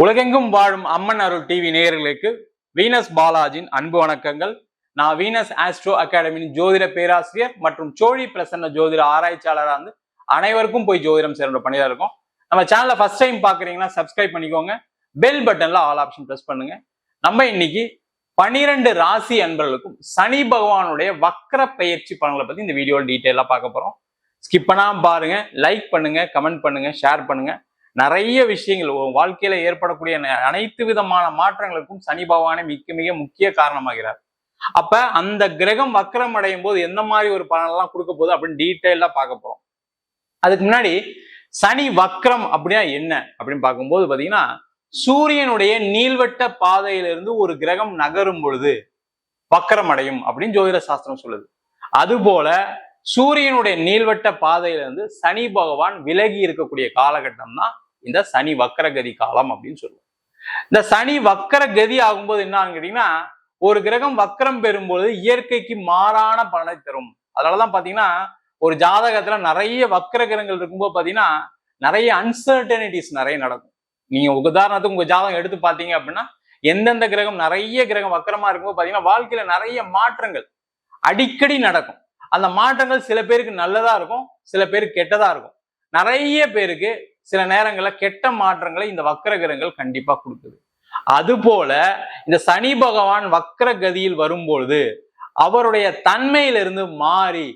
உலகெங்கும் வாழும் அம்மன் அருள் டிவி நேயர்களுக்கு வீனஸ் பாலாஜின் அன்பு வணக்கங்கள். நான் வீனஸ் ஆஸ்ட்ரோ அகாடமியின் ஜோதிட பேராசிரியர் மற்றும் சோழி பிரசன்ன ஜோதிட ஆராய்ச்சியாளராக இருந்து அனைவருக்கும் போய் ஜோதிடம் சேர்ந்த பணியா இருக்கும். நம்ம சேனலை ஃபர்ஸ்ட் டைம் பாக்குறீங்கன்னா சப்ஸ்கிரைப் பண்ணிக்கோங்க, பெல் பட்டன்ல ஆல் ஆப்ஷன் பிரஸ் பண்ணுங்க. நம்ம இன்னைக்கு 12 ராசி அன்பர்களுக்கும் சனி பகவானுடைய வக்ர பயிற்சி பலன்களை பத்தி இந்த வீடியோவில் டீட்டெயிலா பார்க்க போறோம். ஸ்கிப் பண்ணாம பாருங்க, லைக் பண்ணுங்க, கமெண்ட் பண்ணுங்க, ஷேர் பண்ணுங்க. நிறைய விஷயங்கள் வாழ்க்கையில ஏற்படக்கூடிய அனைத்து விதமான மாற்றங்களுக்கும் சனி பகவானே மிக மிக முக்கிய காரணமாகிறார். அப்ப அந்த கிரகம் வக்ரம் அடையும் போது எந்த மாதிரி ஒரு பலனெல்லாம் கொடுக்க போகுது அப்படின்னு டீட்டெயிலா பார்க்க போறோம். அதுக்கு முன்னாடி சனி வக்ரம் அப்படின்னா என்ன அப்படின்னு பார்க்கும்போது பாத்தீங்கன்னா, சூரியனுடைய நீள்வட்ட பாதையிலிருந்து ஒரு கிரகம் நகரும் பொழுது வக்ரம் அடையும் அப்படின்னு ஜோதிட சாஸ்திரம் சொல்லுது. அதுபோல சூரியனுடைய நீள்வட்ட பாதையிலிருந்து சனி பகவான் விலகி இருக்கக்கூடிய காலகட்டம் தான் இந்த சனி வக்கரகதி காலம் அப்படின்னு சொல்லுவோம். இந்த சனி வக்கரகதி ஆகும்போது என்ன கேட்டீங்கன்னா, ஒரு கிரகம் வக்கரம் பெறும்போது இயற்கைக்கு மாறான பலனை தரும். அதனாலதான் பாத்தீங்கன்னா, ஒரு ஜாதகத்துல நிறைய வக்கர கிரகங்கள் இருக்கும்போது பாத்தீங்கன்னா நிறைய அன்சர்டனிட்டிஸ் நிறைய நடக்கும். நீங்க உதாரணத்துக்கு உங்க ஜாதகம் எடுத்து பாத்தீங்க அப்படின்னா, எந்தெந்த கிரகம் நிறைய கிரகம் வக்கரமா இருக்கும்போது பாத்தீங்கன்னா வாழ்க்கையில நிறைய மாற்றங்கள் அடிக்கடி நடக்கும். அந்த மாற்றங்கள் சில பேருக்கு நல்லதா இருக்கும், சில பேருக்கு கெட்டதா இருக்கும். நிறைய பேருக்கு சில நேரங்கள்ல கெட்ட மாற்றங்களை இந்த வக்கர கிரகங்கள் கண்டிப்பா கொடுக்குது. அது போல இந்த சனி பகவான் வக்கர கதியில் வரும்பொழுது அவருடைய தன்மையிலிருந்து மாறி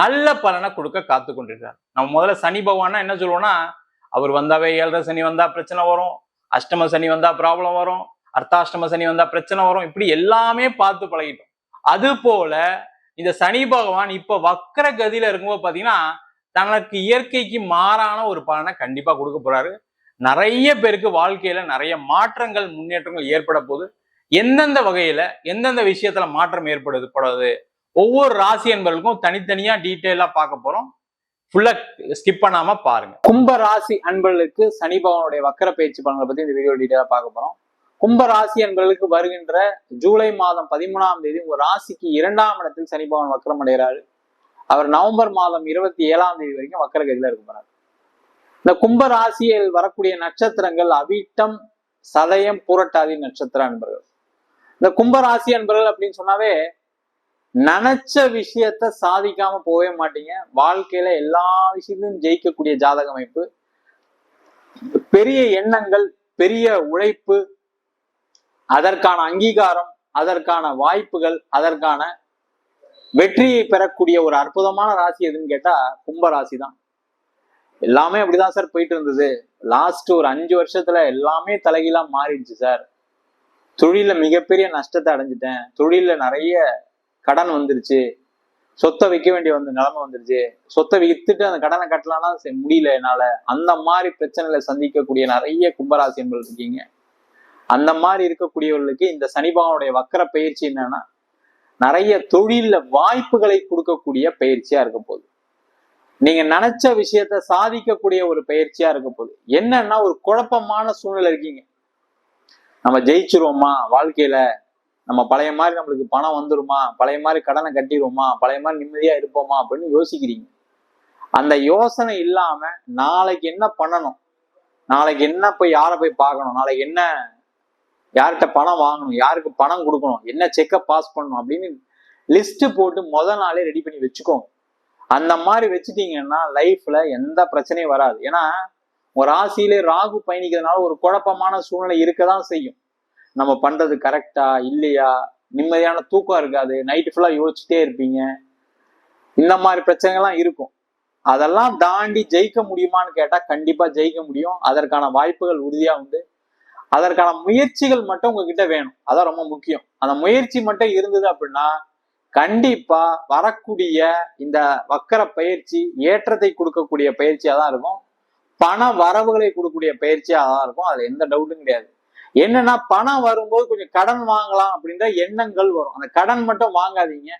நல்ல பலனை கொடுக்க காத்து கொண்டிருக்கார். நம்ம முதல்ல சனி பகவான்னா என்ன சொல்லுவோம்னா, அவர் வந்தாவே 7.5 சனி வந்தா பிரச்சனை வரும், அஷ்டம சனி வந்தா ப்ராப்ளம் வரும், அர்த்தாஷ்டம சனி வந்தா பிரச்சனை வரும், இப்படி எல்லாமே பார்த்து பழகிட்டோம். அது போல இந்த சனி பகவான் இப்ப வக்கர கதியில இருக்கும்போது பாத்தீங்கன்னா தனக்கு இயற்கைக்கு மாறான ஒரு பலனை கண்டிப்பா கொடுக்க போறாரு. நிறைய பேருக்கு வாழ்க்கையில நிறைய மாற்றங்கள் முன்னேற்றங்கள் ஏற்பட போகுது. எந்தெந்த வகையில எந்தெந்த விஷயத்துல மாற்றம் ஏற்படுது ஒவ்வொரு ராசி அன்பர்களுக்கும் தனித்தனியா டீட்டெயிலா பார்க்க போறோம். ஃபுல்லா ஸ்கிப் பண்ணாம பாருங்க. கும்ப ராசி அன்பர்களுக்கு சனி பகவானுடைய வக்கர பயிற்சி பலன்களை பத்தி இந்த வீடியோ டீட்டெயிலா பார்க்க போறோம். கும்ப ராசி அன்பர்களுக்கு வருகின்ற ஜூலை மாதம் 13ஆம் தேதி உங்க ராசிக்கு 2ஆம் இடத்தில் சனி பகவான் வக்கரம் அடைகிறாரு. அவர் நவம்பர் மாதம் 27ஆம் தேதி வரைக்கும் வக்கரகதியில இருக்க போறாரு. இந்த கும்ப ராசியில் வரக்கூடிய நட்சத்திரங்கள் அவிட்டம், சதயம், பூரட்டாதி நட்சத்திர அன்பர்கள். இந்த கும்ப ராசி அன்பர்கள் அப்படின்னு சொன்னாவே நினைச்ச விஷயத்த சாதிக்காம போகவே மாட்டீங்க. வாழ்க்கையில எல்லா விஷயத்திலும் ஜெயிக்கக்கூடிய ஜாதக அமைப்பு, பெரிய எண்ணங்கள், பெரிய உழைப்பு, அதற்கான அங்கீகாரம், அதற்கான வாய்ப்புகள், அதற்கான வெற்றியை பெறக்கூடிய ஒரு அற்புதமான ராசி எதுன்னு கேட்டா கும்ப ராசி தான். எல்லாமே அப்படிதான் சார் போயிட்டு இருந்தது. லாஸ்ட் ஒரு 5 வருஷத்துல எல்லாமே தலைகீழா மாறிடுச்சு சார். தொழில மிகப்பெரிய நஷ்டத்தை அடைஞ்சிட்டேன், தொழில நிறைய கடன் வந்துருச்சு, சொத்தை விற்க வேண்டிய நிலைமை வந்துருச்சு, சொத்தை வித்துட்டு அந்த கடனை கட்டலாம்னா முடியல என்னால. அந்த மாதிரி பிரச்சனைகளை சந்திக்கக்கூடிய நிறைய கும்பராசி என்பது இருக்கீங்க. அந்த மாதிரி இருக்கக்கூடியவர்களுக்கு இந்த சனி பகவானுடைய வக்கர பயிற்சி என்னன்னா, நிறைய தொழில வாய்ப்புகளை கொடுக்கக்கூடிய பயிற்சியா இருக்க போகுது. நீங்க நினைச்ச விஷயத்த சாதிக்கக்கூடிய ஒரு பயிற்சியா இருக்க போகுது. என்னன்னா, ஒரு குழப்பமான சூழ்நிலை இருக்கீங்க. நம்ம ஜெயிச்சிருவோமா வாழ்க்கையில, நம்ம பழைய மாதிரி நம்மளுக்கு பணம் வந்துருமா, பழைய மாதிரி கடனை கட்டிடுவோமா, பழைய மாதிரி நிம்மதியா இருப்போமா அப்படின்னு யோசிக்கிறீங்க. அந்த யோசனை இல்லாம நாளைக்கு என்ன பண்ணணும், நாளைக்கு என்ன போய் யாரை போய் பார்க்கணும், நாளைக்கு என்ன யார்கிட்ட பணம் வாங்கணும், யாருக்கு பணம் கொடுக்கணும், என்ன செக்கை பாஸ் பண்ணணும் அப்படின்னு லிஸ்ட் போட்டு முதல் நாளே ரெடி பண்ணி வச்சுக்கோங்க. அந்த மாதிரி வச்சுட்டீங்கன்னா லைஃப்ல எந்த பிரச்சனையும் வராது. ஏன்னா ஒரு ராசியிலே ராகு பயணிக்கிறதுனால ஒரு குழப்பமான சூழ்நிலை இருக்கதான் செய்யும். நம்ம பண்றது கரெக்டா இல்லையா, நிம்மதியான தூக்கம் இருக்காது, நைட்டு ஃபுல்லா யோசிச்சுட்டே இருப்பீங்க, இந்த மாதிரி பிரச்சனைகள்லாம் இருக்கும். அதெல்லாம் தாண்டி ஜெயிக்க முடியுமான்னு கேட்டா கண்டிப்பா ஜெயிக்க முடியும். அதற்கான வாய்ப்புகள் உறுதியா உண்டு. அதற்கான முயற்சிகள் மட்டும் உங்ககிட்ட வேணும், அதான் ரொம்ப முக்கியம். அந்த முயற்சி மட்டும் இருந்தது அப்படின்னா கண்டிப்பா வரக்கூடிய இந்த வக்கர பயிற்சி ஏற்றத்தை கொடுக்கக்கூடிய பயிற்சியா தான் இருக்கும். பண வரவுகளை கொடுக்கக்கூடிய பயிற்சியா தான் இருக்கும். அதுல எந்த டவுட்டும் கிடையாது. என்னன்னா, பணம் வரும்போது கொஞ்சம் கடன் வாங்கலாம் அப்படின்ற எண்ணங்கள் வரும். அந்த கடன் மட்டும் வாங்காதீங்க.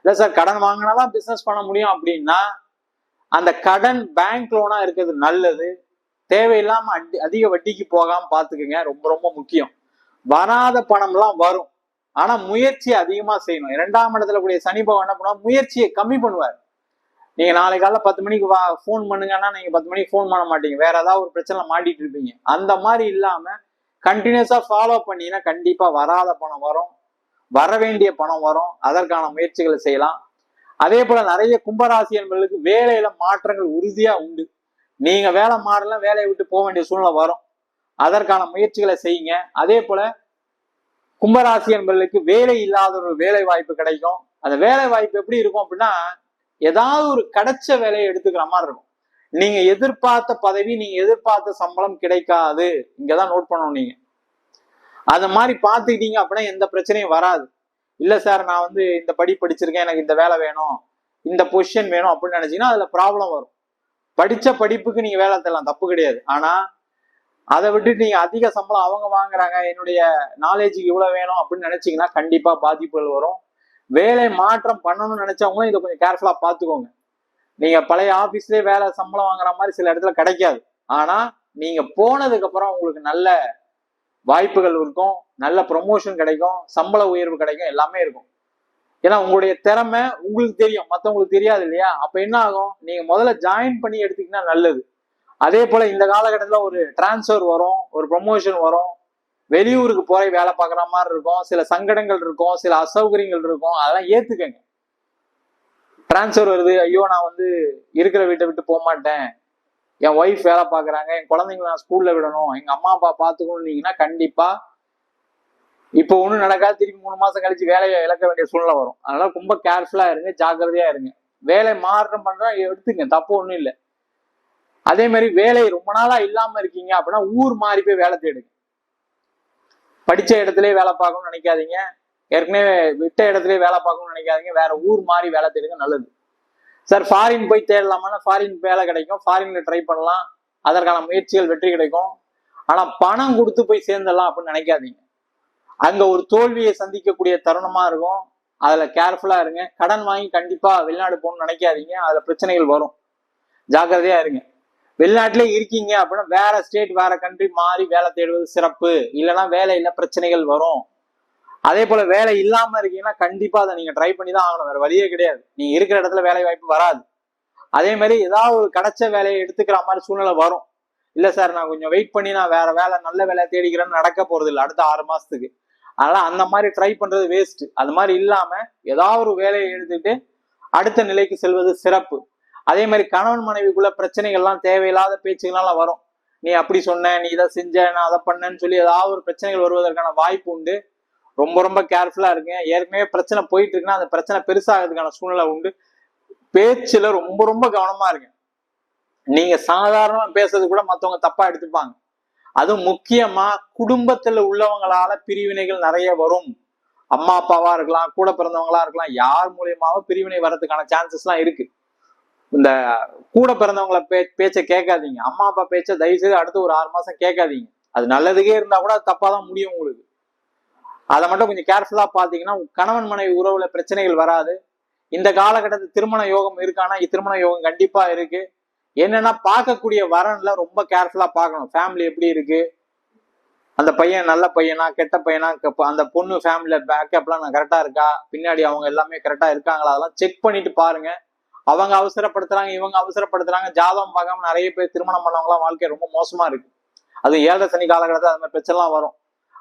இல்ல சார் கடன் வாங்கினாதான் பிசினஸ் பண்ண முடியும் அப்படின்னா அந்த கடன் பேங்க் லோனா இருக்கிறது நல்லது. தேவையில்லாம அதிக வட்டிக்கு போகாம பாத்துக்குங்க, ரொம்ப ரொம்ப முக்கியம். வராத பணம்லாம் வரும், ஆனா முயற்சி அதிகமா செய்யணும். 2ஆம் இடத்துல கூடிய சனி பகவான் என்ன பண்ணுவார், முயற்சியை கம்மி பண்ணுவார். நீங்க நாளை காலைல 10 மணிக்கு போன் பண்ணுங்கன்னா நீங்க 10 மணிக்கு போன் பண்ண மாட்டீங்க, வேற ஏதாவது ஒரு பிரச்சனை மாட்டிட்டு இருப்பீங்க. அந்த மாதிரி இல்லாம கண்டினியூஸா ஃபாலோ பண்ணீங்கன்னா கண்டிப்பா வராத பணம் வரும், வர வேண்டிய பணம் வரும். அதற்கான முயற்சிகளை செய்யலாம். அதே போல நிறைய கும்பராசி என்பவர்களுக்கு வேலையில மாற்றங்கள் உறுதியா உண்டு. நீங்க வேலை மாறலாம், வேலையை விட்டு போக வேண்டிய சூழ்நிலை வரும். அதற்கான முயற்சிகளை செய்யுங்க. அதே போல கும்பராசி என்பவர்களுக்கு வேலை இல்லாத ஒரு வேலை வாய்ப்பு கிடைக்கும். அந்த வேலை வாய்ப்பு எப்படி இருக்கும் அப்படின்னா, ஏதாவது ஒரு கிடைச்ச வேலையை எடுத்துக்கிற மாதிரி இருக்கும். நீங்க எதிர்பார்த்த பதவி, நீங்க எதிர்பார்த்த சம்பளம் கிடைக்காது. இங்கதான் நோட் பண்ணணும். நீங்க அந்த மாதிரி பாத்துக்கிட்டீங்க அப்படின்னா எந்த பிரச்சனையும் வராது. இல்ல சார், நான் வந்து இந்த படி படிச்சிருக்கேன், எனக்கு இந்த வேலை வேணும், இந்த பொசிஷன் வேணும் அப்படின்னு நினைச்சீங்கன்னா அதுல ப்ராப்ளம் வரும். படிச்ச படிப்புக்கு நீங்க வேலை தரலாம், தப்பு கிடையாது. ஆனா அதை விட்டுட்டு நீங்க அதிக சம்பளம் அவங்க வாங்குறாங்க, என்னுடைய நாலேஜுக்கு இவ்வளவு வேணும் அப்படின்னு நினைச்சீங்கன்னா கண்டிப்பா பாதிப்புகள் வரும். வேலை மாற்றம் பண்ணணும்னு நினைச்சவங்களும் இதை கொஞ்சம் கேர்ஃபுல்லா பாத்துக்கோங்க. நீங்க பழைய ஆபீஸ்லயே வேலை சம்பளம் வாங்குற மாதிரி சில இடத்துல கிடைக்காது. ஆனா நீங்க போனதுக்கு அப்புறம் உங்களுக்கு நல்ல வாய்ப்புகள் இருக்கும், நல்ல ப்ரொமோஷன் கிடைக்கும், சம்பள உயர்வு கிடைக்கும், எல்லாமே இருக்கும். ஏன்னா உங்களுடைய திறமை உங்களுக்கு தெரியும், மற்றவங்களுக்கு தெரியாது இல்லையா? அப்ப என்ன ஆகும், நீங்க முதல்ல ஜாயின் பண்ணி எடுத்தீங்கன்னா நல்லது. அதே போல இந்த காலகட்டத்துல ஒரு டிரான்ஸ்ஃபர் வரும், ஒரு ப்ரொமோஷன் வரும், வெளியூருக்கு போய் வேலை பார்க்குற மாதிரி இருக்கும், சில சங்கடங்கள் இருக்கும், சில அசௌகரியங்கள் இருக்கும். அதெல்லாம் ஏத்துக்கங்க. டிரான்ஸ்ஃபர் வருது, ஐயோ நான் வந்து இருக்கிற வீட்டை விட்டு போக மாட்டேன், என் ஒய்ஃப் வேலை பார்க்குறாங்க, என் குழந்தைங்களை நான் ஸ்கூல்ல விடணும், எங்க அம்மா அப்பா பார்த்துக்கணும்னீங்கன்னா கண்டிப்பா இப்போ ஒன்றும் நடக்காது. திருப்பி 3 மாசம் கழிச்சு வேலையை இழக்க வேண்டிய சூழ்நிலை வரும். அதனால ரொம்ப கேர்ஃபுல்லா இருங்க, ஜாக்கிரதையா இருங்க. வேலை மாற்றம் பண்றா எடுத்துங்க, தப்பு ஒன்றும் இல்லை. அதே மாதிரி வேலை ரொம்ப நாளா இல்லாம இருக்கீங்க அப்படின்னா ஊர் மாறி போய் வேலை தேடுங்க. படிச்ச இடத்துலயே வேலை பார்க்கணும்னு நினைக்காதீங்க, ஏற்கனவே விட்ட இடத்துலயே வேலை பார்க்கணும்னு நினைக்காதீங்க, வேற ஊர் மாறி வேலை தேடுங்க, நல்லது. சார் ஃபாரின் போய் தேடலாமான்னா ஃபாரின் வேலை கிடைக்கும், ஃபாரின்ல ட்ரை பண்ணலாம், அதற்கான முயற்சிகள் வெற்றி கிடைக்கும். ஆனா பணம் கொடுத்து போய் சேர்ந்துடலாம் அப்படின்னு நினைக்காதீங்க. அங்க ஒரு தோல்வியை சந்திக்கக்கூடிய தருணமா இருக்கும், அதுல கேர்ஃபுல்லா இருங்க. கடன் வாங்கி கண்டிப்பா வெளிநாடு போகணும்னு நினைக்காதீங்க, அதுல பிரச்சனைகள் வரும், ஜாக்கிரதையா இருங்க. வெளிநாட்டிலே இருக்கீங்க அப்படின்னா வேற ஸ்டேட், வேற கண்ட்ரி மாறி வேலை தேடுவது சிறப்பு. இல்லைன்னா வேலையில பிரச்சனைகள் வரும். அதே போல வேலை இல்லாம இருக்கீங்கன்னா கண்டிப்பா அதை நீங்க ட்ரை பண்ணி தான் ஆகணும், வேற வழியே கிடையாது. நீங்க இருக்கிற இடத்துல வேலை வாய்ப்பு வராது. அதே மாதிரி ஏதாவது ஒரு கிடைச்ச வேலையை எடுத்துக்கிற மாதிரி சூழ்நிலை வரும். இல்ல சார், நான் கொஞ்சம் வெயிட் பண்ணி நான் வேற வேலை, நல்ல வேலை தேடிக்கிறேன்னு நடக்க போறது இல்லை அடுத்த 6 மாசத்துக்கு. அதனால அந்த மாதிரி ட்ரை பண்றது வேஸ்ட். அது மாதிரி இல்லாம ஏதாவது ஒரு வேலையை எடுத்துட்டு அடுத்த நிலைக்கு செல்வது சிறப்பு. அதே மாதிரி கணவன் மனைவிக்குள்ள பிரச்சனைகள்லாம் தேவையில்லாத பேச்சுகள்லாம் வரும். நீ அப்படி சொன்ன, நீ இதை செஞ்ச, நான் அதை பண்ணேன்னு சொல்லி ஏதாவது ஒரு பிரச்சனைகள் வருவதற்கான வாய்ப்பு உண்டு. ரொம்ப ரொம்ப கேர்ஃபுல்லா இருக்குங்க. ஏற்கனவே பிரச்சனை போயிட்டு இருக்குன்னா அந்த பிரச்சனை பெருசாகிறதுக்கான சூழ்நிலை உண்டு. பேச்சுல ரொம்ப ரொம்ப கவனமா இருங்க. நீங்க சாதாரணமா பேசுறது கூட மத்தவங்க தப்பா எடுத்துப்பாங்க. அதுவும் முக்கியமா குடும்பத்துல உள்ளவங்களால பிரிவினைகள் நிறைய வரும். அம்மா அப்பாவா இருக்கலாம், கூட பிறந்தவங்களா இருக்கலாம், யார் மூலியமாவும் பிரிவினை வர்றதுக்கான சான்சஸ் எல்லாம் இருக்கு. இந்த கூட பிறந்தவங்கள பேச்சை கேட்காதீங்க. அம்மா அப்பா பேச்சை தயவு செய்து அடுத்து ஒரு 6 மாசம் கேட்காதீங்க. அது நல்லதுக்கே இருந்தா கூட அது தப்பாதான் முடியும் உங்களுக்கு. அதை மட்டும் கொஞ்சம் கேர்ஃபுல்லா பாத்தீங்கன்னா கணவன் மனைவி உறவுல பிரச்சனைகள் வராது. இந்த காலகட்டத்தில் திருமண யோகம் இருக்கானா? திருமண யோகம் கண்டிப்பா இருக்கு. என்னன்னா பார்க்கக்கூடிய வரன்ல ரொம்ப கேர்ஃபுல்லா பார்க்கணும். ஃபேமிலி எப்படி இருக்கு, அந்த பையன் நல்ல பையனா கெட்ட பையனா, அந்த பொண்ணு ஃபேமிலியில பேக்கப்லாம் கரெக்டா இருக்கா, பின்னாடி அவங்க எல்லாமே கரெக்டா இருக்காங்களா, அதெல்லாம் செக் பண்ணிட்டு பாருங்க. அவங்க அவசரப்படுத்துறாங்க, இவங்க அவசரப்படுத்துறாங்க, ஜாதகம் பார்க்காம நிறைய பேர் திருமணம் பண்ணவங்களாம் வாழ்க்கை ரொம்ப மோசமா இருக்கு. அது 7 சனி காலகட்டத்தில் அது மாதிரி பிரச்சனைலாம் வரும்.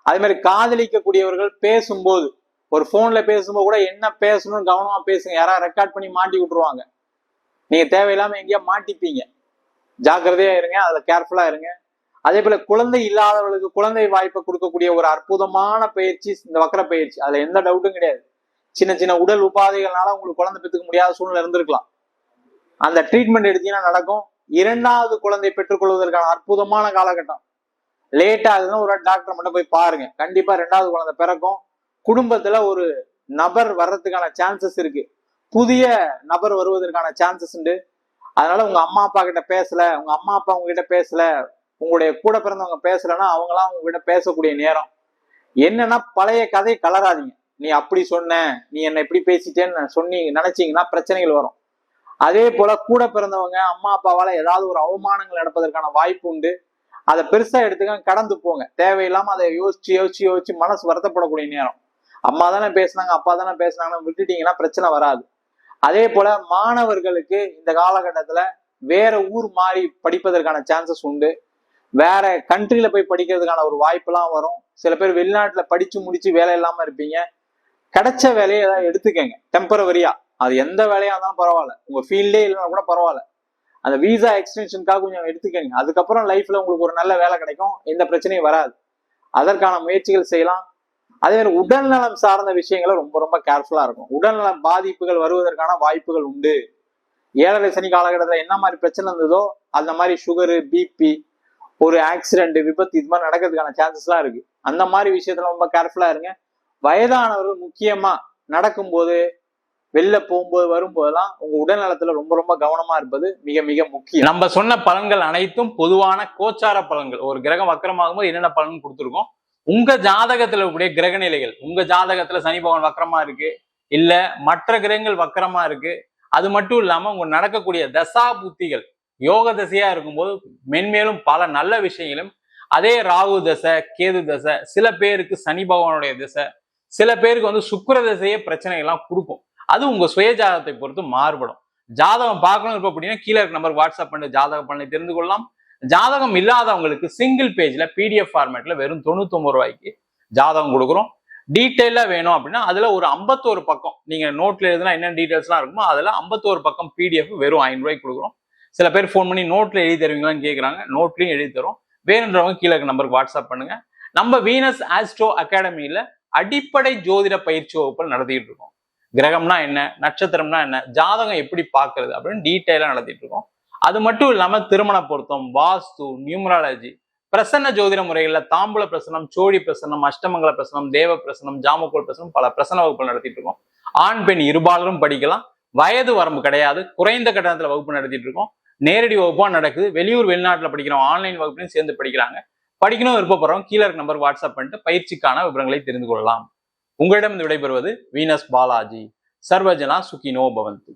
அதே மாதிரி காதலிக்கக்கூடியவர்கள் பேசும்போது, ஒரு போன்ல பேசும்போது கூட என்ன பேசணும்னு கவனமா பேசுங்க. யாராவது ரெக்கார்ட் பண்ணி மாட்டி விட்டுருவாங்க, நீங்க தேவையில்லாம எங்கேயா மாட்டிப்பீங்க. ஜாக்கிரதையா இருங்க, அதுல கேர்ஃபுல்லா இருங்க. அதே போல குழந்தை இல்லாதவர்களுக்கு குழந்தை வாய்ப்பை கொடுக்கக்கூடிய ஒரு அற்புதமான பயிற்சி இந்த வக்கர பயிற்சி. அதுல எந்த டவுட்டும் கிடையாது. சின்ன சின்ன உடல் உபாதைகள்னால உங்களுக்கு குழந்தை பெற்றுக்க முடியாத சூழ்நிலை இருந்திருக்கலாம். அந்த ட்ரீட்மெண்ட் எடுத்தீங்கன்னா நடக்கும். 2வது குழந்தை பெற்றுக்கொள்வதற்கான அற்புதமான காலகட்டம். லேட் ஆகுதுன்னா ஒரு டாக்டர் மட்டும் போய் பாருங்க, கண்டிப்பா 2வது குழந்தை பிறக்கும். குடும்பத்துல ஒரு நபர் வர்றதுக்கான சான்சஸ் இருக்கு, புதிய நபர் வருவதற்கான சான்சஸ் உண்டு. அதனால உங்க அம்மா அப்பா கிட்ட பேசல, உங்க அம்மா அப்பா உங்ககிட்ட பேசல, உங்களுடைய கூட பிறந்தவங்க பேசலன்னா அவங்களாம் உங்ககிட்ட பேசக்கூடிய நேரம். என்னன்னா பழைய கதை கலராதீங்க. நீ அப்படி சொன்ன, நீ என்ன இப்படி பேசிட்டேன்னு நினைச்சீங்கன்னா பிரச்சனைகள் வரும். அதே போல கூட பிறந்தவங்க அம்மா அப்பாவால ஏதாவது ஒரு அவமானங்கள் நடப்பதற்கான வாய்ப்பு உண்டு. அதை பெருசா எடுத்துக்க, கடந்து போங்க. தேவையில்லாம அதை யோசிச்சு மனசு வருத்தப்படக்கூடிய நேரம். அம்மா தானே பேசினாங்க, அப்பா தானே பேசினாங்கன்னு விட்டுட்டீங்கன்னா பிரச்சனை வராது. அதே போல மாணவர்களுக்கு இந்த காலகட்டத்துல வேற ஊர் மாறி படிப்பதற்கான சான்சஸ் உண்டு. வேற கண்ட்ரில போய் படிக்கிறதுக்கான ஒரு வாய்ப்பெல்லாம் வரும். சில பேர் வெளிநாட்டுல படிச்சு முடிச்சு வேலை இல்லாம இருப்பீங்க. கிடைச்ச வேலையை ஏதாவது எடுத்துக்கங்க டெம்பரவரியா. அது எந்த வேலையா இருந்தாலும் பரவாயில்ல, உங்க ஃபீல்டே இல்லைன்னா கூட பரவாயில்ல, அந்த விசா எக்ஸ்டென்ஷனுக்காக கொஞ்சம் எடுத்துக்கங்க. அதுக்கப்புறம் லைஃப்ல உங்களுக்கு ஒரு நல்ல வேலை கிடைக்கும், எந்த பிரச்சனையும் வராது. அதற்கான முயற்சிகள் செய்யலாம். அதே மாதிரி உடல்நலம் சார்ந்த விஷயங்களை ரொம்ப ரொம்ப கேர்ஃபுல்லா இருக்கும். உடல்நலம் பாதிப்புகள் வருவதற்கான வாய்ப்புகள் உண்டு. 7.5 சனி காலகட்டத்தில் என்ன மாதிரி பிரச்சனை இருந்ததோ அந்த மாதிரி சுகரு, பிபி, ஒரு ஆக்சிடென்ட், விபத்து இது மாதிரி நடக்கிறதுக்கான சான்சஸ்லாம் இருக்கு. அந்த மாதிரி விஷயத்துல ரொம்ப கேர்ஃபுல்லா இருங்க. வயதானவர்கள் முக்கியமா நடக்கும்போது, வெளில போகும்போது, வரும்போதெல்லாம் உங்க உடல்நலத்துல ரொம்ப ரொம்ப கவனமா இருப்பது மிக மிக முக்கியம். நம்ம சொன்ன பலன்கள் அனைத்தும் பொதுவான கோச்சார பலன்கள். ஒரு கிரகம் வக்கரமாகும் போது என்னென்ன பலன் கொடுத்துருக்கோம், உங்க ஜாதகத்துல இருக்கக்கூடிய கிரக நிலைகள், உங்க ஜாதகத்துல சனி பகவான் வக்கரமா இருக்கு, இல்ல மற்ற கிரகங்கள் வக்கரமா இருக்கு, அது மட்டும் இல்லாம உங்க நடக்கக்கூடிய தசா புத்திகள் யோக தசையா இருக்கும்போது மென்மேலும் பல நல்ல விஷயங்களும், அதே ராகு தசை, கேது தசை, சில பேருக்கு சனி பகவானுடைய தசை, சில பேருக்கு வந்து சுக்கிர தசையே பிரச்சனைகள்லாம் கொடுக்கும். அது உங்க சுய ஜாதகத்தை பொறுத்து மாறுபடும். ஜாதகம் பார்க்கணும் இருப்ப அப்படின்னா கீழே இருக்க நம்பருக்கு வாட்ஸ்அப் பண்ணி ஜாதக பலனை தெரிந்து கொள்ளலாம். ஜாதகம் இல்லாதவங்களுக்கு சிங்கிள் பேஜ்ல பிடிஎஃப் ஃபார்மேட்ல வெறும் 99 ரூபாய்க்கு ஜாதகம் கொடுக்குறோம். டீட்டெயிலா வேணும் அப்படின்னா அதுல ஒரு 51 பக்கம் நீங்க நோட்ல எழுதுனா என்ன டீடைல்ஸ்லாம் இருக்குமோ அதுல 51 பக்கம் பிடிஎஃப் வெறும் 5 ரூபாய்க்கு கொடுக்குறோம். சில பேர் ஃபோன் பண்ணி நோட்ல எழுதி தருவீங்களான்னு கேட்குறாங்க. நோட்லையும் எழுதி தரோம். வேணுன்றவங்க கீழே இருக்க நம்பருக்கு வாட்ஸ்அப் பண்ணுங்க. நம்ம வீனஸ் ஆஸ்ட்ரோ அகாடமியில அடிப்படை ஜோதிட பயிற்சி வகுப்புகள் நடத்திட்டு இருக்கோம். கிரகம்னா என்ன, நட்சத்திரம்னா என்ன, ஜாதகம் எப்படி பார்க்கறது அப்படின்னு டீட்டெயிலா நடத்திட்டு இருக்கோம். அது மட்டும் இல்லாம திருமண பொருத்தம், வாஸ்து, நியூமராலஜி, பிரசன்ன ஜோதிட முறைகள்ல தாம்பூல பிரசனம், சோழி பிரசனம், அஷ்டமங்கல பிரசனம், தேவ பிரசனம், ஜாமக்கோல் பிரசனம், பல பிரசன வகுப்புகள் நடத்திட்டு இருக்கோம். ஆண் பெண் இருபாலரும் படிக்கலாம். வயது வரம்பு கிடையாது. குறைந்த கட்டணத்துல வகுப்பு நடத்திட்டு இருக்கோம். நேரடி வகுப்பா நடக்குது. வெளியூர் வெளிநாட்டுல படிக்கிறோம், ஆன்லைன் வகுப்புலையும் சேர்ந்து படிக்கிறாங்க. படிக்கணும் விருப்பப்படுறோம் கீழே இருக்க நம்பருக்கு வாட்ஸ்அப் பண்ணிட்டு பயிற்சிக்கான விவரங்களை தெரிந்து கொள்ளலாம். உங்களிடம் விடைபெறுவது வீனஸ் பாலாஜி. சர்வஜனா சுகினோ பவந்து.